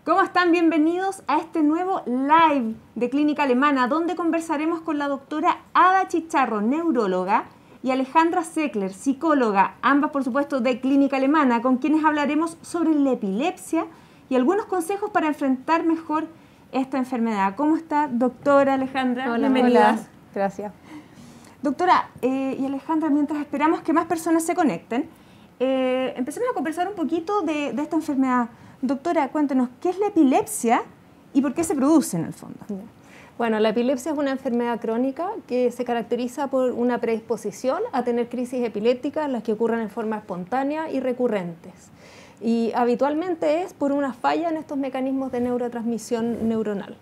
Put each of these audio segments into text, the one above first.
¿Cómo están? Bienvenidos a este nuevo live de Clínica Alemana, donde conversaremos con la doctora Ada Chicharro, neuróloga, y Alejandra Seckler, psicóloga, ambas por supuesto de Clínica Alemana, con quienes hablaremos sobre la epilepsia y algunos consejos para enfrentar mejor esta enfermedad. ¿Cómo está, doctora Alejandra? Hola, bienvenida. Hola, gracias. Doctora y Alejandra, mientras esperamos que más personas se conecten, empecemos a conversar un poquito de esta enfermedad. Doctora, cuéntenos, ¿qué es la epilepsia y por qué se produce en el fondo? Bueno, la epilepsia es una enfermedad crónica que se caracteriza por una predisposición a tener crisis epilépticas, las que ocurren en forma espontánea y recurrentes. Y habitualmente es por una falla en estos mecanismos de neurotransmisión neuronal.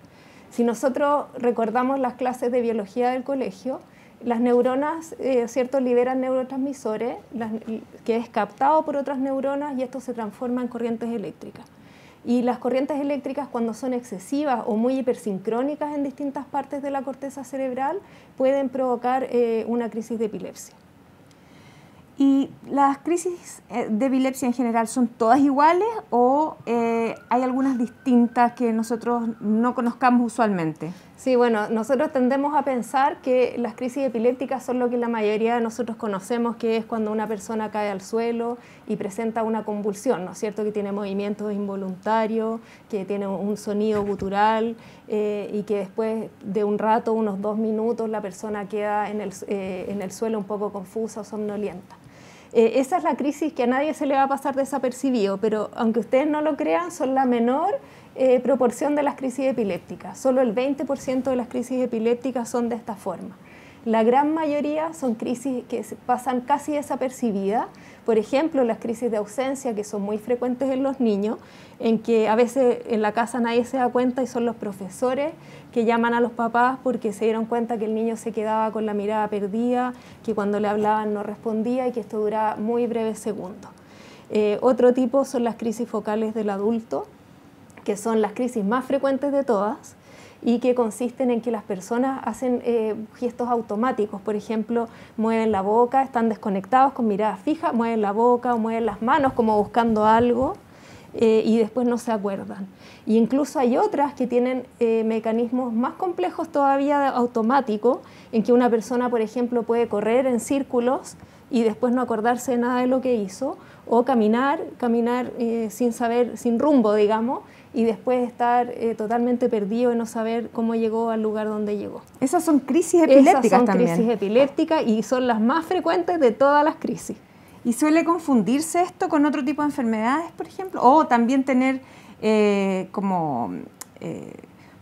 Si nosotros recordamos las clases de biología del colegio, las neuronas, ¿cierto?, liberan neurotransmisores, que es captado por otras neuronas y esto se transforma en corrientes eléctricas. Y las corrientes eléctricas, cuando son excesivas o muy hipersincrónicas en distintas partes de la corteza cerebral, pueden provocar una crisis de epilepsia. ¿Y las crisis de epilepsia en general son todas iguales o hay algunas distintas que nosotros no conozcamos usualmente? Sí, bueno, nosotros tendemos a pensar que las crisis epilépticas son lo que la mayoría de nosotros conocemos, que es cuando una persona cae al suelo y presenta una convulsión, ¿no es cierto?, que tiene movimientos involuntarios, que tiene un sonido gutural y que después de un rato, unos 2 minutos, la persona queda en el suelo un poco confusa o somnolienta. Esa es la crisis que a nadie se le va a pasar desapercibido, pero aunque ustedes no lo crean, son la menor proporción de las crisis epilépticas. Solo el 20% de las crisis epilépticas son de esta forma. La gran mayoría son crisis que pasan casi desapercibidas. Por ejemplo, las crisis de ausencia, que son muy frecuentes en los niños, en que a veces en la casa nadie se da cuenta y son los profesores que llaman a los papás porque se dieron cuenta que el niño se quedaba con la mirada perdida, que cuando le hablaban no respondía y que esto duraba muy breves segundos. Otro tipo son las crisis focales del adulto, que son las crisis más frecuentes de todas y que consisten en que las personas hacen gestos automáticos. Por ejemplo, mueven la boca, están desconectados con mirada fija, mueven la boca o mueven las manos como buscando algo y después no se acuerdan. Y incluso hay otras que tienen mecanismos más complejos todavía automáticos, en que una persona, por ejemplo, puede correr en círculos y después no acordarse de nada de lo que hizo, o caminar sin saber, sin rumbo, digamos, y después estar totalmente perdido y no saber cómo llegó al lugar donde llegó. Esas son crisis epilépticas también. Esas son crisis epilépticas y son las más frecuentes de todas las crisis. ¿Y suele confundirse esto con otro tipo de enfermedades, por ejemplo? ¿O también tener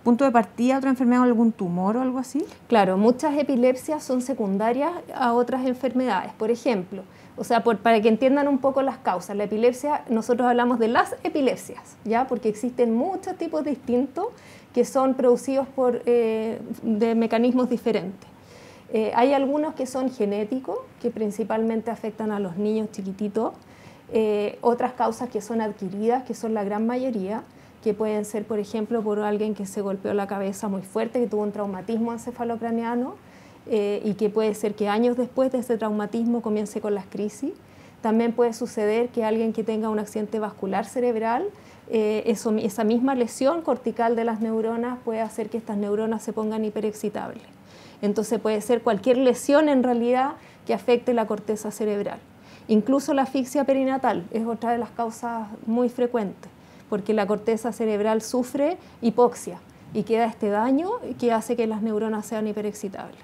punto de partida otra enfermedad o algún tumor o algo así? Claro, muchas epilepsias son secundarias a otras enfermedades. Por ejemplo, o sea, para que entiendan un poco las causas, la epilepsia, nosotros hablamos de las epilepsias, ¿ya? Porque existen muchos tipos distintos que son producidos de mecanismos diferentes. Hay algunos que son genéticos, que principalmente afectan a los niños chiquititos, otras causas que son adquiridas, que son la gran mayoría, que pueden ser, por ejemplo, por alguien que se golpeó la cabeza muy fuerte, que tuvo un traumatismo encefalocraneano, y que puede ser que años después de ese traumatismo comience con las crisis. También puede suceder que alguien que tenga un accidente vascular cerebral, esa misma lesión cortical de las neuronas puede hacer que estas neuronas se pongan hiperexcitables. Entonces puede ser cualquier lesión en realidad que afecte la corteza cerebral. Incluso la asfixia perinatal es otra de las causas muy frecuentes, porque la corteza cerebral sufre hipoxia y queda este daño que hace que las neuronas sean hiperexcitables.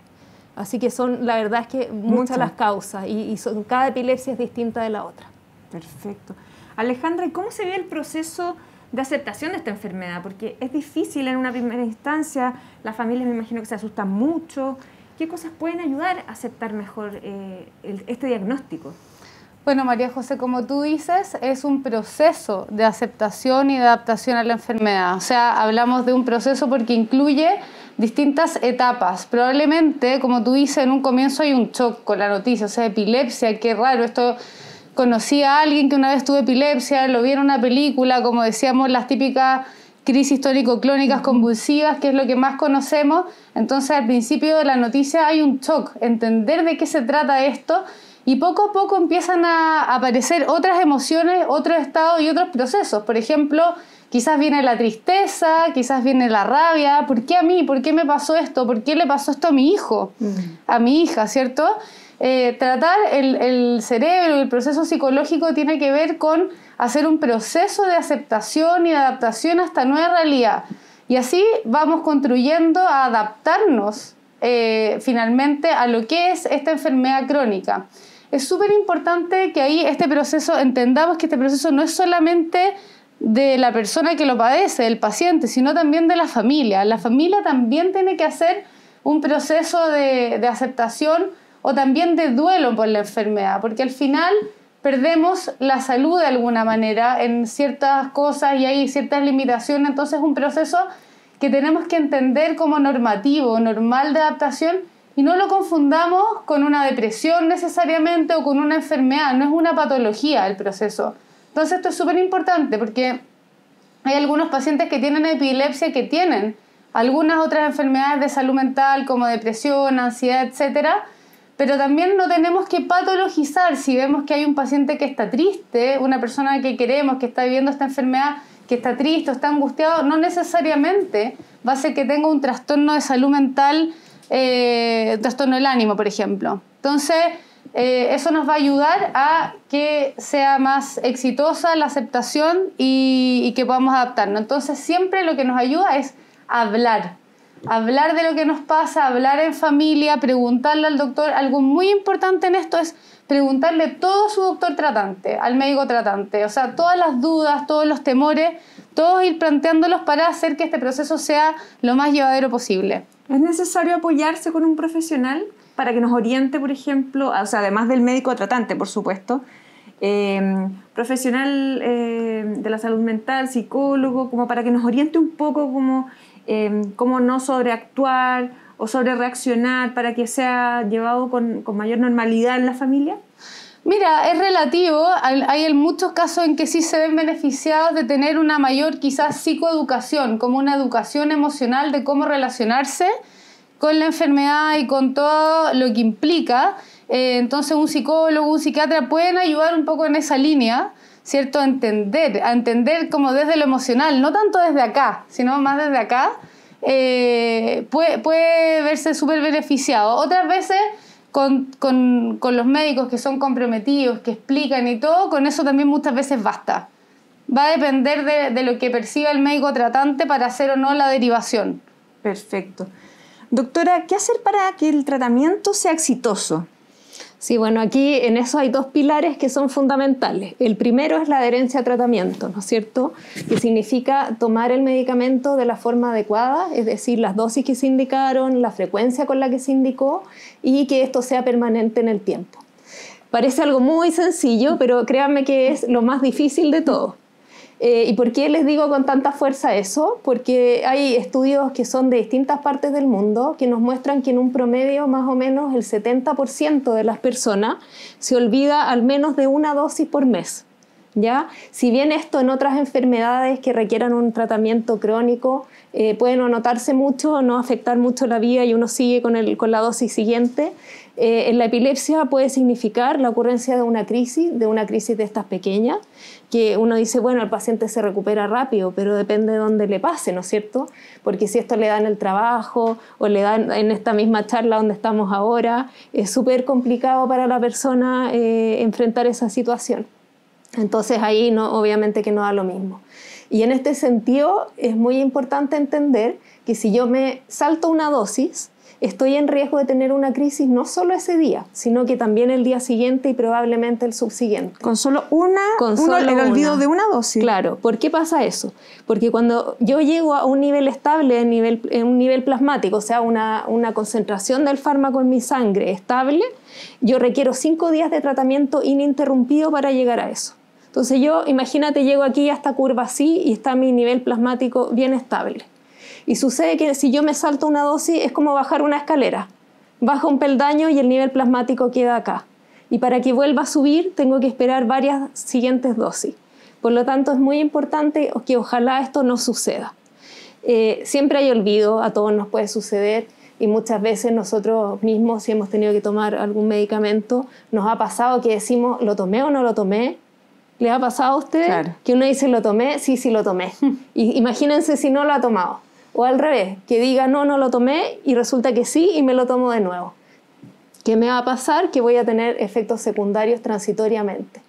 Así que la verdad es que muchas las causas y cada epilepsia es distinta de la otra. Perfecto. Alejandra, ¿y cómo se ve el proceso de aceptación de esta enfermedad? Porque es difícil en una primera instancia, las familias me imagino que se asustan mucho. ¿Qué cosas pueden ayudar a aceptar mejor este diagnóstico? Bueno, María José, como tú dices, es un proceso de aceptación y de adaptación a la enfermedad. O sea, hablamos de un proceso porque incluye distintas etapas. Probablemente, como tú dices, en un comienzo hay un shock con la noticia, o sea, epilepsia, qué raro, esto conocí a alguien que una vez tuvo epilepsia, lo vi en una película, como decíamos, las típicas crisis tónico-clónicas convulsivas, que es lo que más conocemos. Entonces, al principio de la noticia hay un shock, entender de qué se trata esto, y poco a poco empiezan a aparecer otras emociones, otros estados y otros procesos. Por ejemplo, Quizás viene la tristeza, quizás viene la rabia. ¿Por qué a mí? ¿Por qué me pasó esto? ¿Por qué le pasó esto a mi hijo? A mi hija, ¿cierto? Tratar el cerebro y el proceso psicológico tiene que ver con hacer un proceso de aceptación y de adaptación a esta nueva realidad. Y así vamos construyendo a adaptarnos finalmente a lo que es esta enfermedad crónica. Es súper importante que ahí entendamos que este proceso no es solamente de la persona que lo padece, del paciente, sino también de la familia. La familia también tiene que hacer un proceso de aceptación o también de duelo por la enfermedad, porque al final perdemos la salud de alguna manera en ciertas cosas y hay ciertas limitaciones, entonces es un proceso que tenemos que entender como normativo, normal de adaptación, y no lo confundamos con una depresión necesariamente o con una enfermedad, no es una patología el proceso. Entonces esto es súper importante porque hay algunos pacientes que tienen epilepsia que tienen algunas otras enfermedades de salud mental como depresión, ansiedad, etcétera, pero también no tenemos que patologizar. Si vemos que hay un paciente que está triste, una persona que queremos que está viviendo esta enfermedad, que está triste o está angustiado, no necesariamente va a ser que tenga un trastorno de salud mental, un trastorno del ánimo, por ejemplo. Entonces, eso nos va a ayudar a que sea más exitosa la aceptación y que podamos adaptarnos. Entonces, siempre lo que nos ayuda es hablar de lo que nos pasa, hablar en familia, preguntarle al doctor. Algo muy importante en esto es preguntarle todo a su doctor tratante, al médico tratante. O sea, todas las dudas, todos los temores, todos ir planteándolos para hacer que este proceso sea lo más llevadero posible. ¿Es necesario apoyarse con un profesional para que nos oriente, por ejemplo, o sea, además del médico tratante, por supuesto, profesional de la salud mental, psicólogo, como para que nos oriente un poco cómo no sobreactuar o sobrereaccionar para que sea llevado con mayor normalidad en la familia? Mira, es relativo. Hay muchos casos en que sí se ven beneficiados de tener una mayor quizás psicoeducación, como una educación emocional de cómo relacionarse con la enfermedad y con todo lo que implica. Entonces un psicólogo, un psiquiatra pueden ayudar un poco en esa línea, ¿cierto? A entender como desde lo emocional, no tanto desde acá, sino más desde acá, puede verse súper beneficiado. Otras veces con los médicos que son comprometidos, que explican y todo, con eso también muchas veces basta. Va a depender de lo que perciba el médico tratante para hacer o no la derivación. Perfecto. Doctora, ¿qué hacer para que el tratamiento sea exitoso? Sí, bueno, aquí en eso hay dos pilares que son fundamentales. El primero es la adherencia a tratamiento, ¿no es cierto? Que significa tomar el medicamento de la forma adecuada, es decir, las dosis que se indicaron, la frecuencia con la que se indicó y que esto sea permanente en el tiempo. Parece algo muy sencillo, pero créanme que es lo más difícil de todo. ¿Y por qué les digo con tanta fuerza eso? Porque hay estudios que son de distintas partes del mundo que nos muestran que en un promedio más o menos el 70% de las personas se olvida al menos de una dosis por mes, ¿ya? Si bien esto en otras enfermedades que requieran un tratamiento crónico puede no notarse mucho, no afectar mucho la vida y uno sigue con la dosis siguiente, en la epilepsia puede significar la ocurrencia de una crisis de estas pequeñas, que uno dice, bueno, el paciente se recupera rápido, pero depende de dónde le pase, ¿no es cierto? Porque si esto le da en el trabajo o le da en esta misma charla donde estamos ahora, es súper complicado para la persona enfrentar esa situación. Entonces ahí obviamente que no da lo mismo. Y en este sentido es muy importante entender que si yo me salto una dosis, estoy en riesgo de tener una crisis no solo ese día, sino que también el día siguiente y probablemente el subsiguiente. ¿Con solo el olvido de una dosis? Claro. ¿Por qué pasa eso? Porque cuando yo llego a un nivel estable, en un nivel plasmático, o sea, una concentración del fármaco en mi sangre estable, yo requiero 5 días de tratamiento ininterrumpido para llegar a eso. Entonces yo, imagínate, llego aquí a esta curva así y está mi nivel plasmático bien estable. Y sucede que si yo me salto una dosis es como bajar una escalera. Baja un peldaño y el nivel plasmático queda acá. Y para que vuelva a subir tengo que esperar varias siguientes dosis. Por lo tanto es muy importante que ojalá esto no suceda. Siempre hay olvido, a todos nos puede suceder y muchas veces nosotros mismos, si hemos tenido que tomar algún medicamento, nos ha pasado que decimos, ¿lo tomé o no lo tomé? ¿Les ha pasado a ustedes? Claro. Que uno dice, ¿lo tomé? Sí, sí lo tomé. Y imagínense si no lo ha tomado. O al revés, que diga, no, no lo tomé, y resulta que sí, y me lo tomo de nuevo. ¿Qué me va a pasar? Que voy a tener efectos secundarios transitoriamente.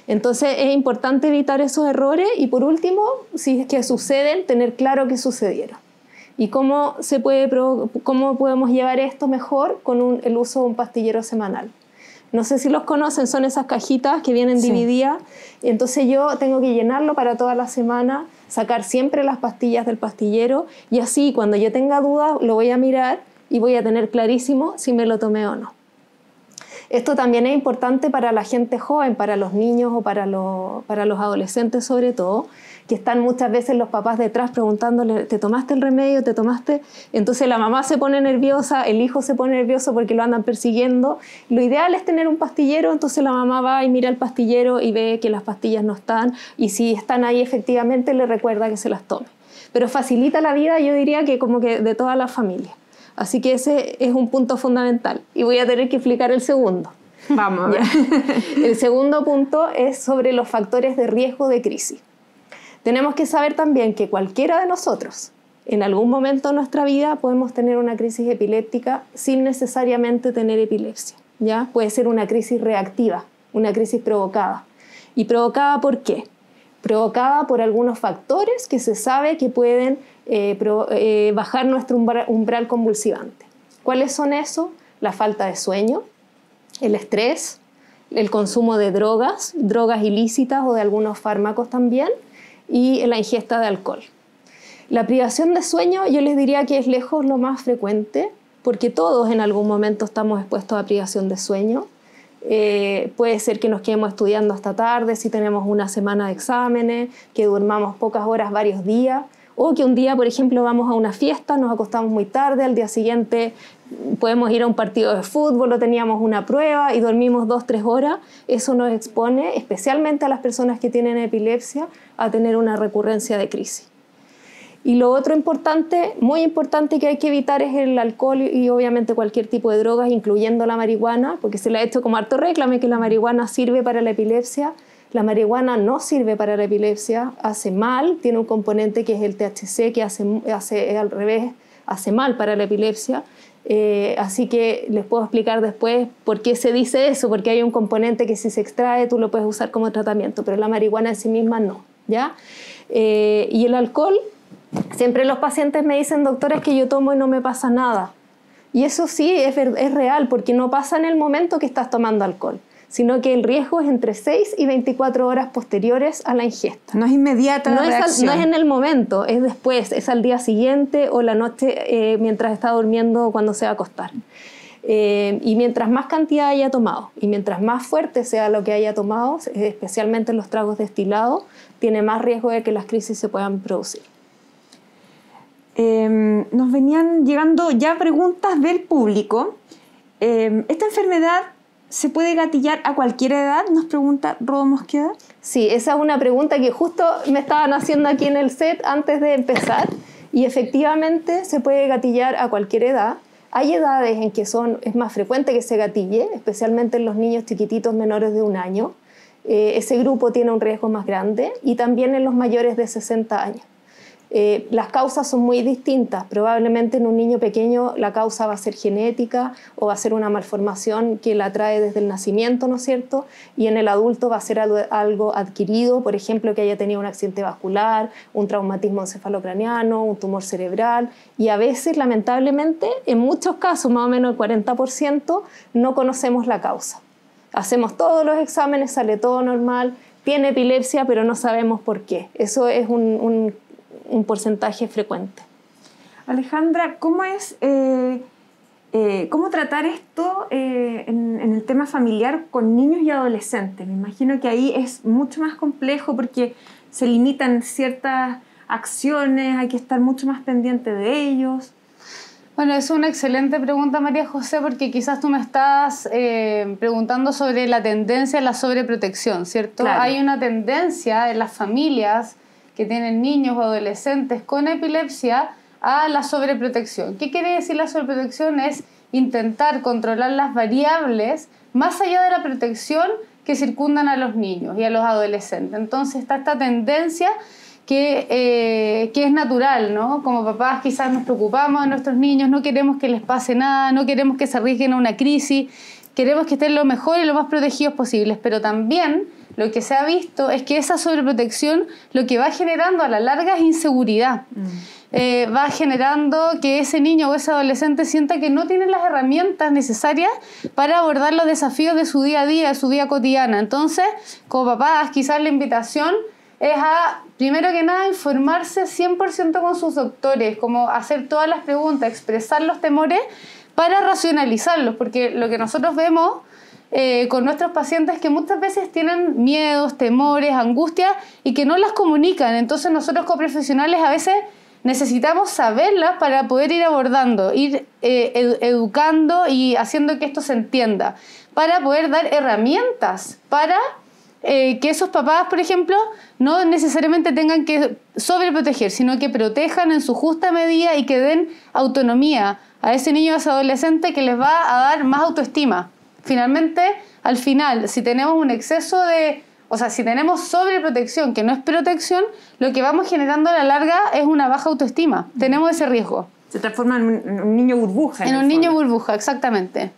Entonces es importante evitar esos errores y por último, si es que suceden, tener claro que sucedieron. ¿Y cómo podemos llevar esto mejor? Con el uso de un pastillero semanal. No sé si los conocen, son esas cajitas que vienen divididas. Entonces yo tengo que llenarlo para toda la semana, sacar siempre las pastillas del pastillero y así cuando yo tenga dudas lo voy a mirar y voy a tener clarísimo si me lo tomé o no. Esto también es importante para la gente joven, para los niños o para los adolescentes sobre todo, que están muchas veces los papás detrás preguntándole, ¿te tomaste el remedio? ¿Te tomaste? Entonces la mamá se pone nerviosa, el hijo se pone nervioso porque lo andan persiguiendo. Lo ideal es tener un pastillero, entonces la mamá va y mira el pastillero y ve que las pastillas no están y si están ahí efectivamente le recuerda que se las tome. Pero facilita la vida, yo diría que como que de toda la familia. Así que ese es un punto fundamental. Y voy a tener que explicar el segundo. Vamos a ver. El segundo punto es sobre los factores de riesgo de crisis. Tenemos que saber también que cualquiera de nosotros, en algún momento de nuestra vida, podemos tener una crisis epiléptica sin necesariamente tener epilepsia. ¿Ya? Puede ser una crisis reactiva, una crisis provocada. ¿Y provocada por qué? Provocada por algunos factores que se sabe que pueden bajar nuestro umbral convulsivante. ¿Cuáles son esos? La falta de sueño, el estrés, el consumo de drogas ilícitas o de algunos fármacos también, y la ingesta de alcohol. La privación de sueño yo les diría que es lejos lo más frecuente, porque todos en algún momento estamos expuestos a privación de sueño. Puede ser que nos quedemos estudiando hasta tarde, si tenemos una semana de exámenes, que durmamos pocas horas varios días, o que un día, por ejemplo, vamos a una fiesta, nos acostamos muy tarde, al día siguiente podemos ir a un partido de fútbol o teníamos una prueba y dormimos 2-3 horas. Eso nos expone, especialmente a las personas que tienen epilepsia, a tener una recurrencia de crisis. Y lo otro importante, muy importante que hay que evitar es el alcohol y obviamente cualquier tipo de drogas, incluyendo la marihuana, porque se le ha hecho como harto reclame que la marihuana sirve para la epilepsia. La marihuana no sirve para la epilepsia, hace mal, tiene un componente que es el THC que hace al revés, hace mal para la epilepsia. Así que les puedo explicar después por qué se dice eso, porque hay un componente que si se extrae tú lo puedes usar como tratamiento, pero la marihuana en sí misma no, ¿ya? Y el alcohol, siempre los pacientes me dicen, doctora, es que yo tomo y no me pasa nada. Y eso sí es real, porque no pasa en el momento que estás tomando alcohol, sino que el riesgo es entre 6 y 24 horas posteriores a la ingesta. No es inmediata la reacción. No es en el momento, es después, es al día siguiente o la noche mientras está durmiendo o cuando se va a acostar. Y mientras más cantidad haya tomado y mientras más fuerte sea lo que haya tomado, especialmente los tragos destilados, tiene más riesgo de que las crisis se puedan producir. Nos venían llegando ya preguntas del público. ¿Esta enfermedad se puede gatillar a cualquier edad? Nos pregunta Rodo Mosqueda. Sí, esa es una pregunta que justo me estaban haciendo aquí en el set antes de empezar y efectivamente se puede gatillar a cualquier edad. Hay edades en que es más frecuente que se gatille, especialmente en los niños chiquititos menores de 1 año. Ese grupo tiene un riesgo más grande y también en los mayores de 60 años. Las causas son muy distintas. Probablemente en un niño pequeño la causa va a ser genética o va a ser una malformación que la trae desde el nacimiento, ¿no es cierto? Y en el adulto va a ser algo adquirido, por ejemplo, que haya tenido un accidente vascular, un traumatismo encefalocraniano, un tumor cerebral. Y a veces, lamentablemente, en muchos casos, más o menos el 40%, no conocemos la causa. Hacemos todos los exámenes, sale todo normal, tiene epilepsia, pero no sabemos por qué. Eso es un porcentaje frecuente. Alejandra, ¿cómo tratar esto en el tema familiar con niños y adolescentes? Me imagino que ahí es mucho más complejo porque se limitan ciertas acciones, hay que estar mucho más pendiente de ellos. Bueno, es una excelente pregunta, María José, porque quizás tú me estás preguntando sobre la tendencia a la sobreprotección, ¿cierto? Claro. Hay una tendencia en las familias que tienen niños o adolescentes con epilepsia a la sobreprotección. ¿Qué quiere decir la sobreprotección? Es intentar controlar las variables más allá de la protección que circundan a los niños y a los adolescentes. Entonces está esta tendencia que es natural, ¿no? Como papás quizás nos preocupamos de nuestros niños, no queremos que les pase nada, no queremos que se arriesguen a una crisis, queremos que estén lo mejor y lo más protegidos posibles, pero también lo que se ha visto es que esa sobreprotección lo que va generando a la larga es inseguridad. Va generando que ese niño o ese adolescente sienta que no tiene las herramientas necesarias para abordar los desafíos de su día a día, de su vida cotidiana. Entonces, como papás, quizás la invitación es a, primero que nada, informarse 100% con sus doctores, como hacer todas las preguntas, expresar los temores para racionalizarlos, porque lo que nosotros vemos con nuestros pacientes es que muchas veces tienen miedos, temores, angustias y que no las comunican. Entonces nosotros como profesionales a veces necesitamos saberlas para poder ir abordando, ir educando y haciendo que esto se entienda, para poder dar herramientas para que esos papás, por ejemplo, no necesariamente tengan que sobreproteger, sino que protejan en su justa medida y que den autonomía a ese niño o a ese adolescente que les va a dar más autoestima. Finalmente, al final, si tenemos un exceso si tenemos sobreprotección, que no es protección, lo que vamos generando a la larga es una baja autoestima. Tenemos ese riesgo. Se transforma en un niño burbuja. En un niño burbuja, exactamente.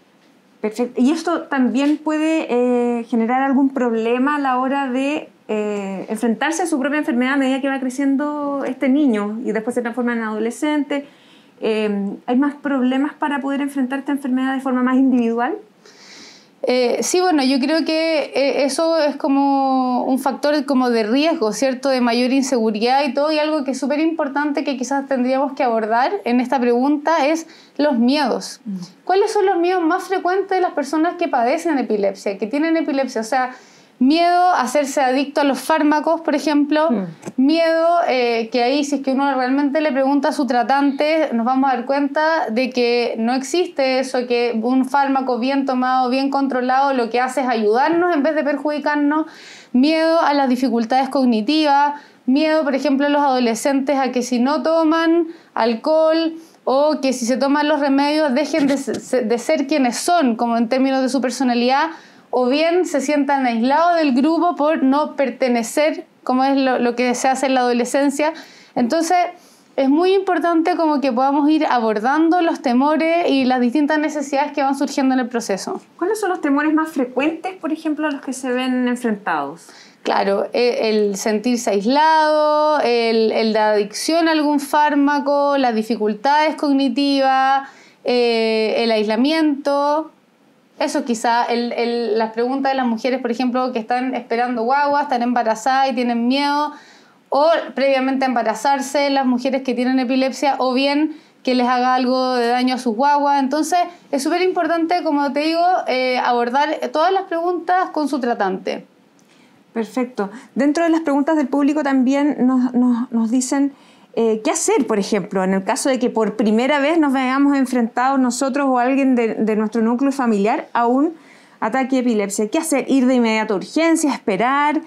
Perfecto. ¿Y esto también puede generar algún problema a la hora de enfrentarse a su propia enfermedad a medida que va creciendo este niño y después se transforma en adolescente? ¿Hay más problemas para poder enfrentar esta enfermedad de forma más individual? Sí, bueno, yo creo que eso es como un factor como de riesgo, ¿cierto? De mayor inseguridad y todo, y algo que es súper importante que quizás tendríamos que abordar en esta pregunta es los miedos. ¿Cuáles son los miedos más frecuentes de las personas que padecen epilepsia, que tienen epilepsia? O sea, miedo a hacerse adicto a los fármacos, por ejemplo, miedo que ahí si es que uno realmente le pregunta a su tratante, nos vamos a dar cuenta de que no existe eso, que un fármaco bien tomado, bien controlado, lo que hace es ayudarnos en vez de perjudicarnos. Miedo a las dificultades cognitivas, miedo, por ejemplo, a los adolescentes a que si no toman alcohol o que si se toman los remedios dejen de ser quienes son, como en términos de su personalidad, o bien se sientan aislados del grupo por no pertenecer, como es lo que se hace en la adolescencia. Entonces, es muy importante como que podamos ir abordando los temores y las distintas necesidades que van surgiendo en el proceso. ¿Cuáles son los temores más frecuentes, por ejemplo, a los que se ven enfrentados? Claro, el sentirse aislado, la adicción a algún fármaco, las dificultades cognitivas, el aislamiento. Eso quizá, las preguntas de las mujeres, por ejemplo, que están esperando guagua, están embarazadas y tienen miedo, o previamente a embarazarse, las mujeres que tienen epilepsia, o bien que les haga algo de daño a sus guaguas. Entonces, es súper importante, como te digo, abordar todas las preguntas con su tratante. Perfecto. Dentro de las preguntas del público también nos dicen qué hacer, por ejemplo, en el caso de que por primera vez nos veamos enfrentados nosotros o alguien de nuestro núcleo familiar a un ataque de epilepsia. ¿Qué hacer? ¿Ir de inmediato a urgencia, esperar,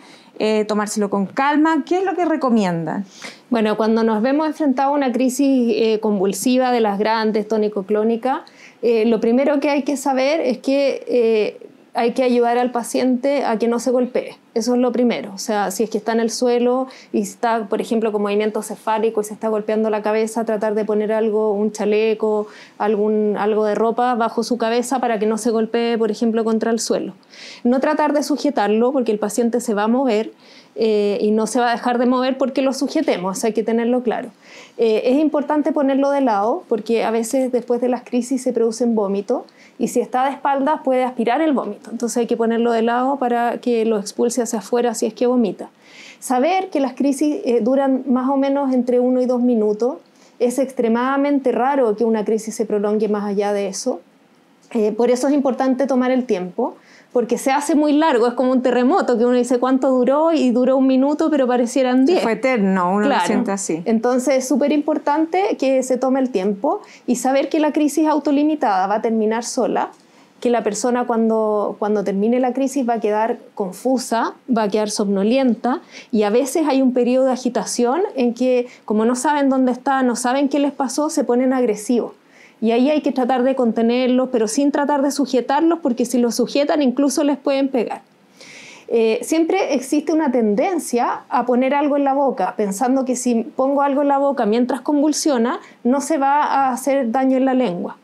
tomárselo con calma? ¿Qué es lo que recomiendan? Bueno, cuando nos vemos enfrentados a una crisis convulsiva de las grandes, tónico-clónica, lo primero que hay que saber es que hay que ayudar al paciente a que no se golpee. Eso es lo primero. O sea, si es que está en el suelo y está, por ejemplo, con movimiento cefálico y se está golpeando la cabeza, tratar de poner algo, un chaleco, algo de ropa bajo su cabeza para que no se golpee, por ejemplo, contra el suelo. No tratar de sujetarlo porque el paciente se va a mover y no se va a dejar de mover porque lo sujetemos, hay que tenerlo claro. Es importante ponerlo de lado porque a veces después de las crisis se producen vómitos y si está de espaldas puede aspirar el vómito. Entonces hay que ponerlo de lado para que lo expulse hacia afuera si es que vomita. Saber que las crisis duran más o menos entre 1 y 2 minutos. Es extremadamente raro que una crisis se prolongue más allá de eso. Por eso es importante tomar el tiempo, porque se hace muy largo, es como un terremoto, que uno dice cuánto duró y duró 1 minuto, pero parecieran 10. Fue eterno, uno lo siente así. Entonces es súper importante que se tome el tiempo y saber que la crisis autolimitada va a terminar sola, que la persona cuando termine la crisis va a quedar confusa, va a quedar somnolienta y a veces hay un periodo de agitación en que como no saben dónde está, no saben qué les pasó, se ponen agresivos. Y ahí hay que tratar de contenerlos, pero sin tratar de sujetarlos, porque si los sujetan incluso les pueden pegar. Siempre existe una tendencia a poner algo en la boca, pensando que si pongo algo en la boca mientras convulsiona, no se va a hacer daño en la lengua.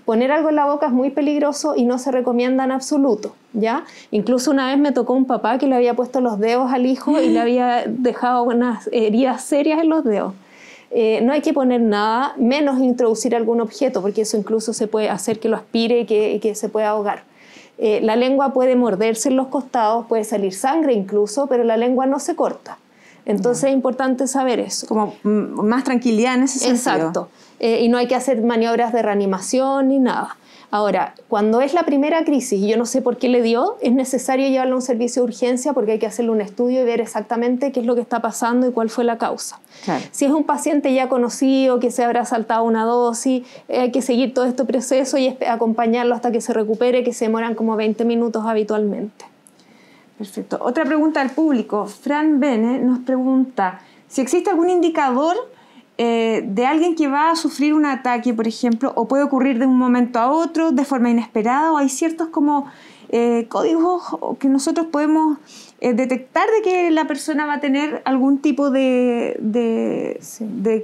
Poner algo en la boca es muy peligroso y no se recomienda en absoluto, ¿ya? Incluso una vez me tocó un papá que le había puesto los dedos al hijo y le había dejado unas heridas serias en los dedos. No hay que poner nada, menos introducir algún objeto, porque eso incluso se puede hacer que lo aspire y que se pueda ahogar. La lengua puede morderse en los costados, puede salir sangre incluso, pero la lengua no se corta. Entonces es importante saber eso. Como más tranquilidad en ese sentido. Exacto. Y no hay que hacer maniobras de reanimación ni nada. Ahora, cuando es la primera crisis y yo no sé por qué le dio, es necesario llevarlo a un servicio de urgencia porque hay que hacerle un estudio y ver exactamente qué es lo que está pasando y cuál fue la causa. Claro. Si es un paciente ya conocido, que se habrá saltado una dosis, hay que seguir todo este proceso y acompañarlo hasta que se recupere, que se demoran como 20 minutos habitualmente. Perfecto. Otra pregunta del público. Fran Bene nos pregunta si existe algún indicador de alguien que va a sufrir un ataque, por ejemplo, o puede ocurrir de un momento a otro, de forma inesperada, o hay ciertos como códigos que nosotros podemos detectar de que la persona va a tener algún tipo de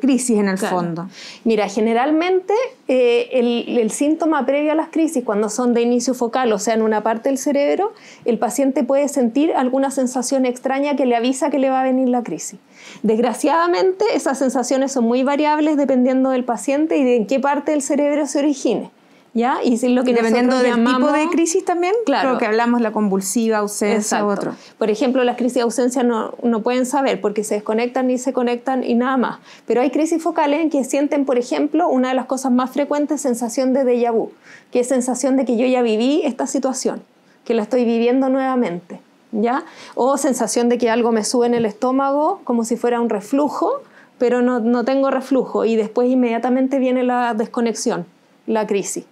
crisis en el fondo. Mira, generalmente el síntoma previo a las crisis, cuando son de inicio focal, o sea, en una parte del cerebro, el paciente puede sentir alguna sensación extraña que le avisa que le va a venir la crisis. Desgraciadamente, esas sensaciones son muy variables dependiendo del paciente y de en qué parte del cerebro se origine. ¿Ya? Y si lo que dependiendo del tipo de crisis también, claro. Creo que hablamos la convulsiva, ausencia, otro. Por ejemplo, las crisis de ausencia no pueden saber porque se desconectan y se conectan y nada más. Pero hay crisis focales en que sienten, por ejemplo, una de las cosas más frecuentes, sensación de déjà vu, que es sensación de que yo ya viví esta situación, que la estoy viviendo nuevamente, ¿ya? O sensación de que algo me sube en el estómago como si fuera un reflujo, pero no tengo reflujo y después inmediatamente viene la desconexión, la crisis.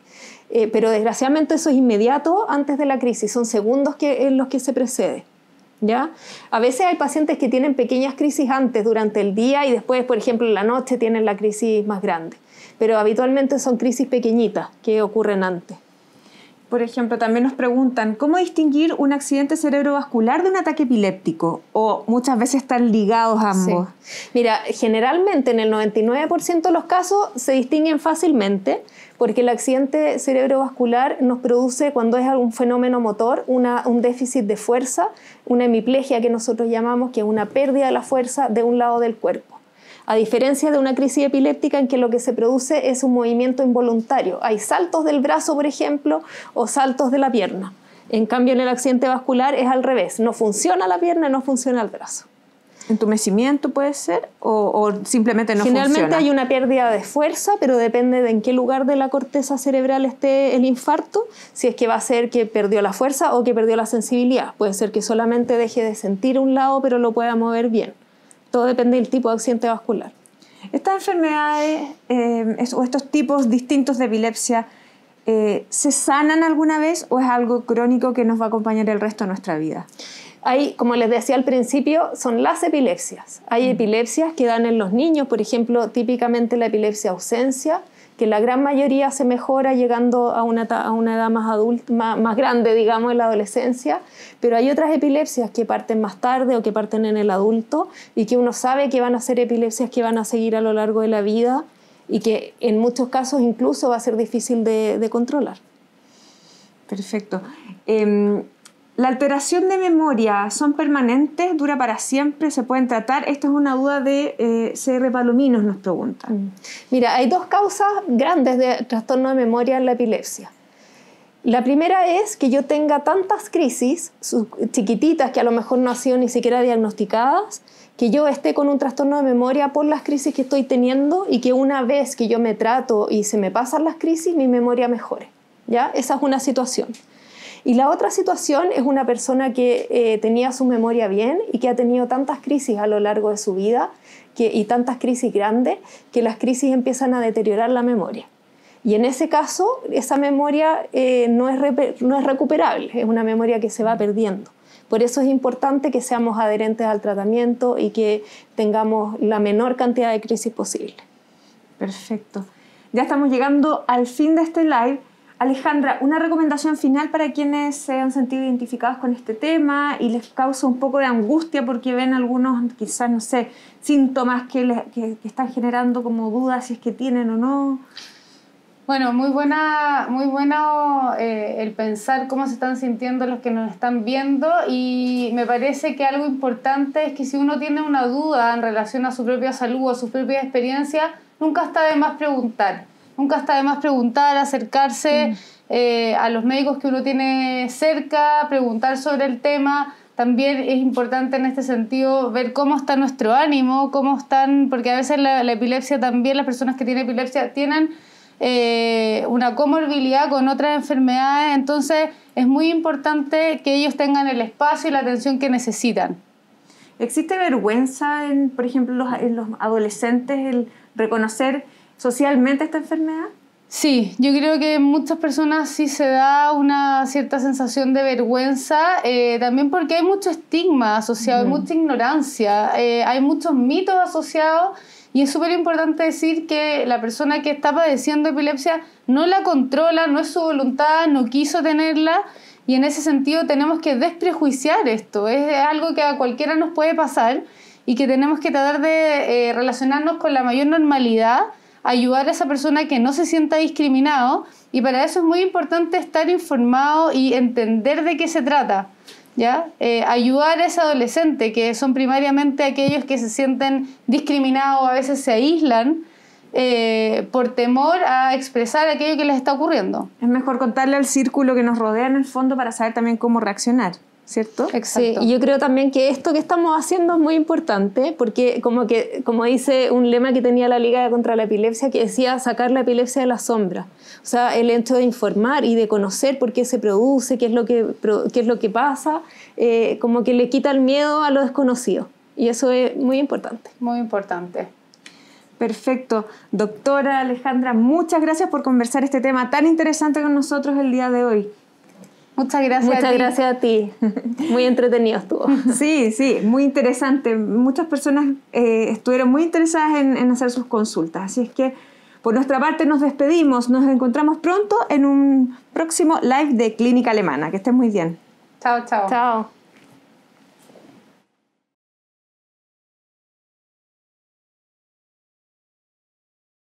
Pero desgraciadamente eso es inmediato antes de la crisis, son segundos en los que se precede, ¿ya? A veces hay pacientes que tienen pequeñas crisis antes, durante el día, y después, por ejemplo, en la noche tienen la crisis más grande. Pero habitualmente son crisis pequeñitas que ocurren antes. Por ejemplo, también nos preguntan, ¿cómo distinguir un accidente cerebrovascular de un ataque epiléptico? O muchas veces están ligados ambos. Sí. Mira, generalmente en el 99% de los casos se distinguen fácilmente porque el accidente cerebrovascular nos produce, cuando es algún fenómeno motor, un déficit de fuerza, una hemiplegia que nosotros llamamos, que es una pérdida de la fuerza de un lado del cuerpo. A diferencia de una crisis epiléptica en que lo que se produce es un movimiento involuntario. Hay saltos del brazo, por ejemplo, o saltos de la pierna. En cambio, en el accidente vascular es al revés. No funciona la pierna, no funciona el brazo. ¿Entumecimiento puede ser? ¿O simplemente no funciona? Generalmente hay una pérdida de fuerza, pero depende de en qué lugar de la corteza cerebral esté el infarto, si es que va a ser que perdió la fuerza o que perdió la sensibilidad. Puede ser que solamente deje de sentir un lado, pero lo pueda mover bien. Todo depende del tipo de accidente vascular. ¿Estas enfermedades o estos tipos distintos de epilepsia se sanan alguna vez o es algo crónico que nos va a acompañar el resto de nuestra vida? Hay, como les decía al principio, son las epilepsias. Hay epilepsias que dan en los niños, por ejemplo, típicamente la epilepsia ausencia, que la gran mayoría se mejora llegando a una edad más adulta, más grande, digamos, en la adolescencia, pero hay otras epilepsias que parten más tarde o que parten en el adulto y que uno sabe que van a ser epilepsias que van a seguir a lo largo de la vida y que en muchos casos incluso va a ser difícil de controlar. Perfecto. ¿La alteración de memoria son permanentes? ¿Dura para siempre? ¿Se pueden tratar? Esta es una duda de CR Palominos, nos preguntan. Mira, hay dos causas grandes de trastorno de memoria en la epilepsia. La primera es que yo tenga tantas crisis chiquititas que a lo mejor no han sido ni siquiera diagnosticadas, que yo esté con un trastorno de memoria por las crisis que estoy teniendo y que una vez que yo me trato y se me pasan las crisis, mi memoria mejore, ¿ya? Esa es una situación. Y la otra situación es una persona que tenía su memoria bien y que ha tenido tantas crisis a lo largo de su vida y tantas crisis grandes que las crisis empiezan a deteriorar la memoria. Y en ese caso, esa memoria no es recuperable, es una memoria que se va perdiendo. Por eso es importante que seamos adherentes al tratamiento y que tengamos la menor cantidad de crisis posible. Perfecto. Ya estamos llegando al fin de este live. Alejandra, una recomendación final para quienes se han sentido identificados con este tema y les causa un poco de angustia porque ven algunos, quizás, no sé, síntomas que están generando como dudas si es que tienen o no. Bueno, muy bueno el pensar cómo se están sintiendo los que nos están viendo, y me parece que algo importante es que si uno tiene una duda en relación a su propia salud o a su propia experiencia, nunca está de más preguntar. Nunca está de más preguntar, acercarse a los médicos que uno tiene cerca, preguntar sobre el tema. También es importante en este sentido ver cómo está nuestro ánimo, cómo están, porque a veces la epilepsia también, las personas que tienen epilepsia tienen una comorbilidad con otras enfermedades, entonces es muy importante que ellos tengan el espacio y la atención que necesitan. ¿Existe vergüenza, por ejemplo, en los adolescentes, el reconocer socialmente esta enfermedad? Sí, yo creo que en muchas personas sí se da una cierta sensación de vergüenza, también porque hay mucho estigma asociado, hay mucha ignorancia, hay muchos mitos asociados, y es súper importante decir que la persona que está padeciendo epilepsia no la controla, no es su voluntad, no quiso tenerla, y en ese sentido tenemos que desprejuiciar esto. Es algo que a cualquiera nos puede pasar y que tenemos que tratar de relacionarnos con la mayor normalidad, ayudar a esa persona que no se sienta discriminado, y para eso es muy importante estar informado y entender de qué se trata, ¿ya? Ayudar a ese adolescente, que son primariamente aquellos que se sienten discriminados, a veces se aíslan por temor a expresar aquello que les está ocurriendo. Es mejor contarle al círculo que nos rodea en el fondo para saber también cómo reaccionar, ¿cierto? Exacto. Sí, y yo creo también que esto que estamos haciendo es muy importante, porque como dice un lema que tenía la Liga contra la Epilepsia, que decía sacar la epilepsia de la sombra. O sea, el hecho de informar y de conocer por qué se produce, qué es lo que pasa, como que le quita el miedo a lo desconocido. Y eso es muy importante. Muy importante. Perfecto. Doctora Alejandra, muchas gracias por conversar este tema tan interesante con nosotros el día de hoy. Muchas gracias a ti. Muy entretenido estuvo. Sí, muy interesante. Muchas personas estuvieron muy interesadas en hacer sus consultas. Así es que por nuestra parte nos despedimos. Nos encontramos pronto en un próximo live de Clínica Alemana. Que estén muy bien. Chao. Chao.